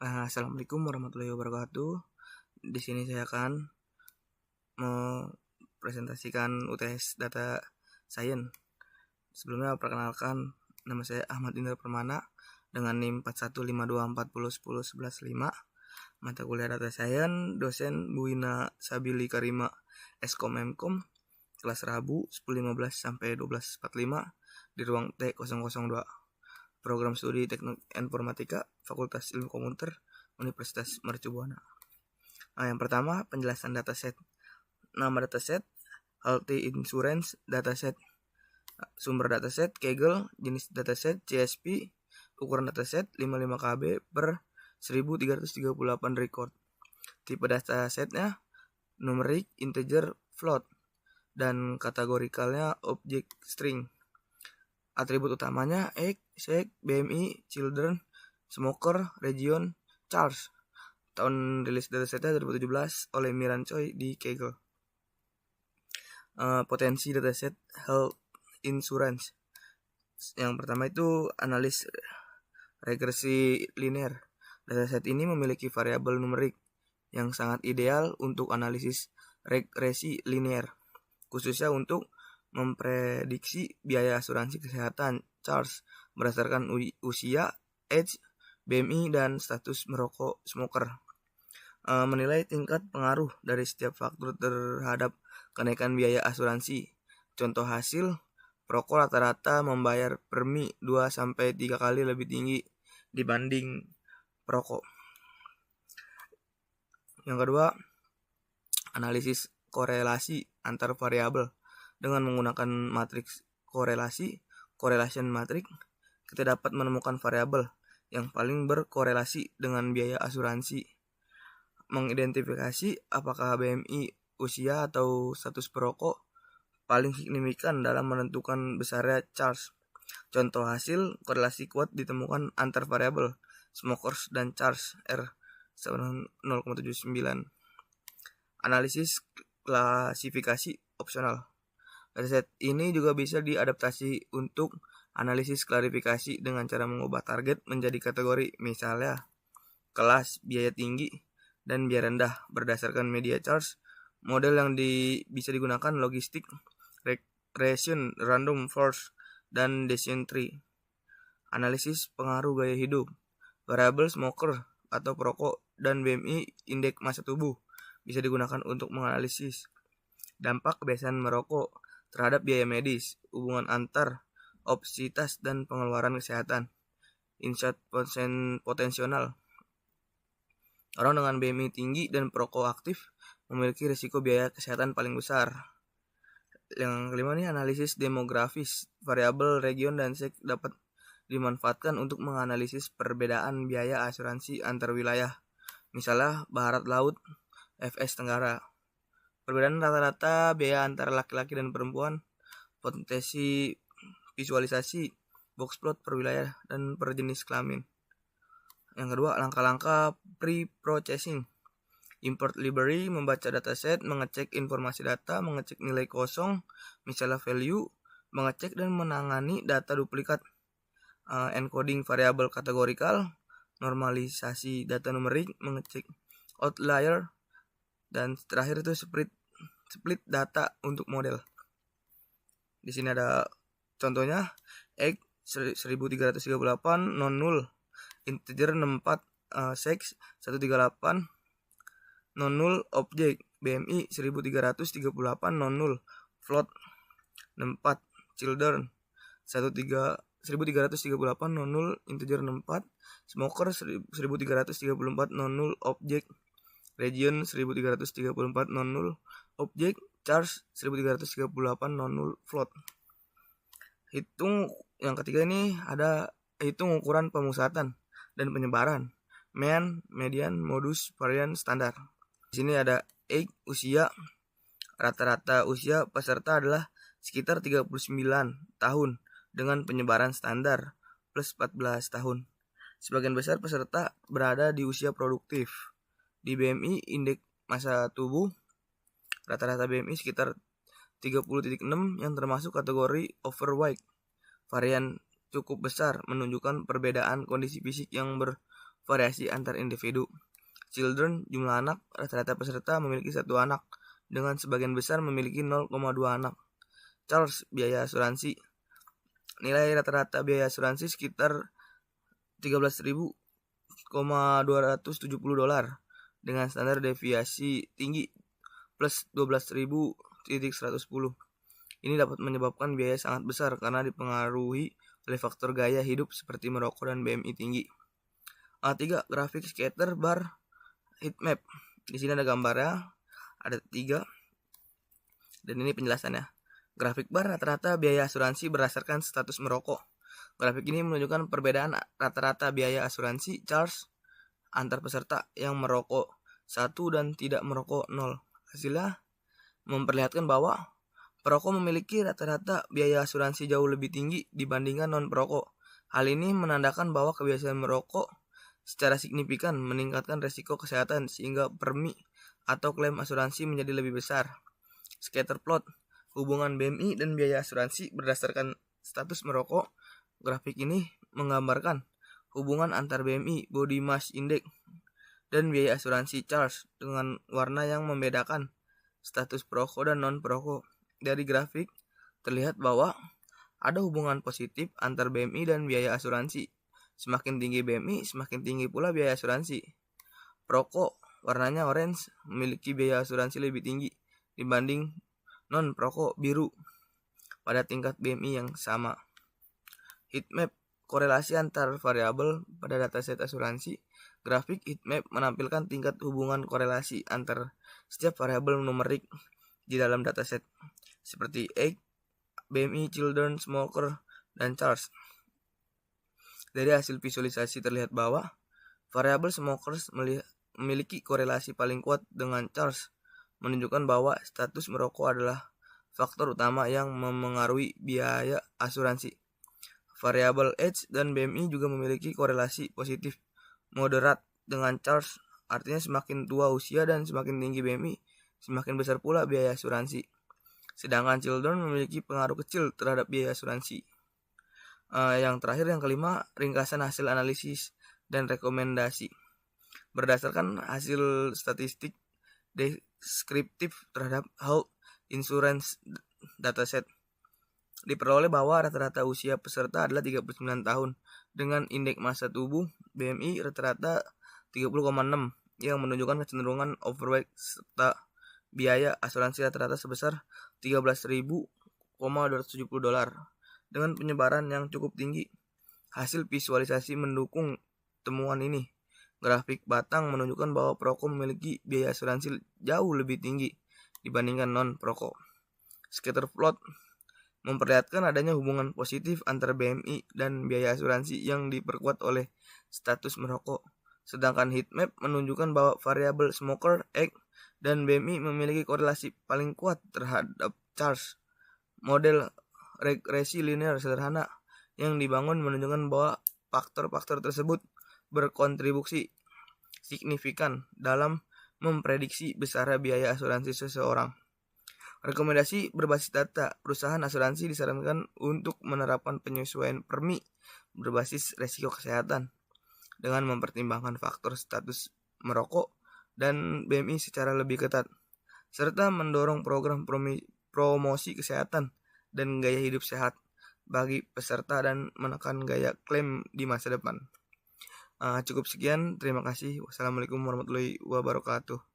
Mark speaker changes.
Speaker 1: Assalamualaikum warahmatullahi wabarakatuh. Di sini saya akan mempresentasikan UTS Data Science. Sebelumnya perkenalkan, nama saya Ahmad Indra Permana dengan NIM 415240101115. Mata kuliah Data Science, dosen Bu Ina Sabili Karima, Eskom Mkom, kelas Rabu 10.15 sampai 12.45 di ruang T002. Program Studi Teknik Informatika, Fakultas Ilmu Komputer, Universitas Mercu Buana. Yang pertama, penjelasan dataset. Nama dataset, Healthy Insurance Dataset. Sumber dataset, Kaggle. Jenis dataset, CSV. Ukuran dataset, 55 KB per 1338 record. Tipe datasetnya, numerik, integer, float. Dan kategorikalnya, object string. Atribut utamanya egg, sex, BMI, children, smoker, region, charge. Tahun rilis datasetnya 2017 oleh Miran Choi di Kaggle. Potensi dataset health insurance. Yang pertama itu analis regresi linear. Dataset ini memiliki variabel numerik yang sangat ideal untuk analisis regresi linear, khususnya untuk memprediksi biaya asuransi kesehatan charge berdasarkan usia, age, BMI, dan status merokok smoker. Menilai tingkat pengaruh dari setiap faktor terhadap kenaikan biaya asuransi. Contoh hasil, perokok rata-rata membayar premi 2-3 kali lebih tinggi dibanding perokok. Yang kedua, analisis korelasi antar variabel. Dengan menggunakan matriks korelasi, correlation matrix, kita dapat menemukan variabel yang paling berkorelasi dengan biaya asuransi. Mengidentifikasi apakah BMI, usia, atau status perokok paling signifikan dalam menentukan besarnya charge. Contoh hasil korelasi kuat ditemukan antar variabel smokers dan charge R 0,79. Analisis klasifikasi opsional. Dataset ini juga bisa diadaptasi untuk analisis klarifikasi dengan cara mengubah target menjadi kategori, misalnya kelas, biaya tinggi, dan biaya rendah berdasarkan media charge. Model yang bisa digunakan logistik, regression, random forest, dan decision tree. Analisis pengaruh gaya hidup. Variabel smoker atau perokok dan BMI, indeks massa tubuh, bisa digunakan untuk menganalisis dampak kebiasaan merokok terhadap biaya medis, hubungan antar obesitas, dan pengeluaran kesehatan. Insight potensial. Orang dengan BMI tinggi dan perokok aktif memiliki risiko biaya kesehatan paling besar. Yang kelima nih, analisis demografis. Variabel region dan seks dapat dimanfaatkan untuk menganalisis perbedaan biaya asuransi antar wilayah. Misalnya barat laut, FS Tenggara. Perbedaan rata-rata biaya antara laki-laki dan perempuan, potensi visualisasi, box plot per wilayah dan per jenis kelamin. Yang kedua, langkah-langkah pre-processing. Import library, membaca dataset, mengecek informasi data, mengecek nilai kosong, misalnya value, mengecek dan menangani data duplikat, encoding variabel kategorikal, normalisasi data numerik, mengecek outlier, dan terakhir itu split data untuk model. Di sini ada contohnya, egg 1338 non null, integer 64, sex 138 non null, objek BMI 1338 non null, float 64, children 1338 non null, integer 64, smoker 1334 non null, objek region 1334 non null, objek charge 1338 non null, float. Hitung yang ketiga ini ada hitung ukuran pemusatan dan penyebaran, mean, median, modus, varian, standar. Di sini ada age, usia. Rata-rata usia peserta adalah sekitar 39 tahun dengan penyebaran standar plus 14 tahun. Sebagian besar peserta berada di usia produktif. Di BMI, indeks massa tubuh, rata-rata BMI sekitar 30.6 yang termasuk kategori overweight. Varian cukup besar menunjukkan perbedaan kondisi fisik yang variasi antar individu. Children, jumlah anak, rata-rata peserta memiliki 1 anak, dengan sebagian besar memiliki 0,2 anak. Charles, biaya asuransi. Nilai rata-rata biaya asuransi sekitar $13.270 dengan standar deviasi tinggi plus 12.110. Ini dapat menyebabkan biaya sangat besar karena dipengaruhi oleh faktor gaya hidup seperti merokok dan BMI tinggi. 3. Grafik scatter bar heat map. Di sini ada gambarnya, ada 3. Dan ini penjelasannya. Grafik bar rata-rata biaya asuransi berdasarkan status merokok. Grafik ini menunjukkan perbedaan rata-rata biaya asuransi Charles antar peserta yang merokok 1 dan tidak merokok 0. Hasilnya memperlihatkan bahwa perokok memiliki rata-rata biaya asuransi jauh lebih tinggi dibandingkan non-perokok. Hal ini menandakan bahwa kebiasaan merokok secara signifikan meningkatkan resiko kesehatan sehingga premi atau klaim asuransi menjadi lebih besar. Scatter plot, hubungan BMI dan biaya asuransi berdasarkan status merokok. Grafik ini menggambarkan hubungan antar BMI, body mass index, dan biaya asuransi Charles dengan warna yang membedakan status perokok dan non-perokok. Dari grafik terlihat bahwa ada hubungan positif antar BMI dan biaya asuransi. Semakin tinggi BMI, semakin tinggi pula biaya asuransi. Perokok warnanya orange memiliki biaya asuransi lebih tinggi dibanding non-perokok biru pada tingkat BMI yang sama. Heatmap, korelasi antar variabel pada dataset asuransi. Grafik heatmap menampilkan tingkat hubungan korelasi antar setiap variabel numerik di dalam dataset, seperti age, BMI, children, smoker, dan Charles. Dari hasil visualisasi terlihat bahwa variabel smokers memiliki korelasi paling kuat dengan Charles, menunjukkan bahwa status merokok adalah faktor utama yang memengaruhi biaya asuransi. Variabel age dan BMI juga memiliki korelasi positif moderat dengan Charles, artinya semakin tua usia dan semakin tinggi BMI, semakin besar pula biaya asuransi. Sedangkan children memiliki pengaruh kecil terhadap biaya asuransi. Yang terakhir, yang kelima, ringkasan hasil analisis dan rekomendasi. Berdasarkan hasil statistik deskriptif terhadap health insurance dataset, diperoleh bahwa rata-rata usia peserta adalah 39 tahun dengan indeks massa tubuh BMI rata-rata 30,6 yang menunjukkan kecenderungan overweight serta biaya asuransi rata-rata sebesar $13.270 dengan penyebaran yang cukup tinggi. Hasil visualisasi mendukung temuan ini. Grafik batang menunjukkan bahwa perokok memiliki biaya asuransi jauh lebih tinggi dibandingkan non-perokok. Scatter plot memperlihatkan adanya hubungan positif antara BMI dan biaya asuransi yang diperkuat oleh status merokok. Sedangkan heatmap menunjukkan bahwa variabel smoker, age, dan BMI memiliki korelasi paling kuat terhadap Charles. Model regresi linear sederhana yang dibangun menunjukkan bahwa faktor-faktor tersebut berkontribusi signifikan dalam memprediksi besar biaya asuransi seseorang. Rekomendasi berbasis data. Perusahaan asuransi disarankan untuk menerapkan penyesuaian premi berbasis resiko kesehatan dengan mempertimbangkan faktor status merokok dan BMI secara lebih ketat, serta mendorong program promosi kesehatan dan gaya hidup sehat bagi peserta dan menekan gaya klaim di masa depan. Cukup sekian, terima kasih. Wassalamualaikum warahmatullahi wabarakatuh.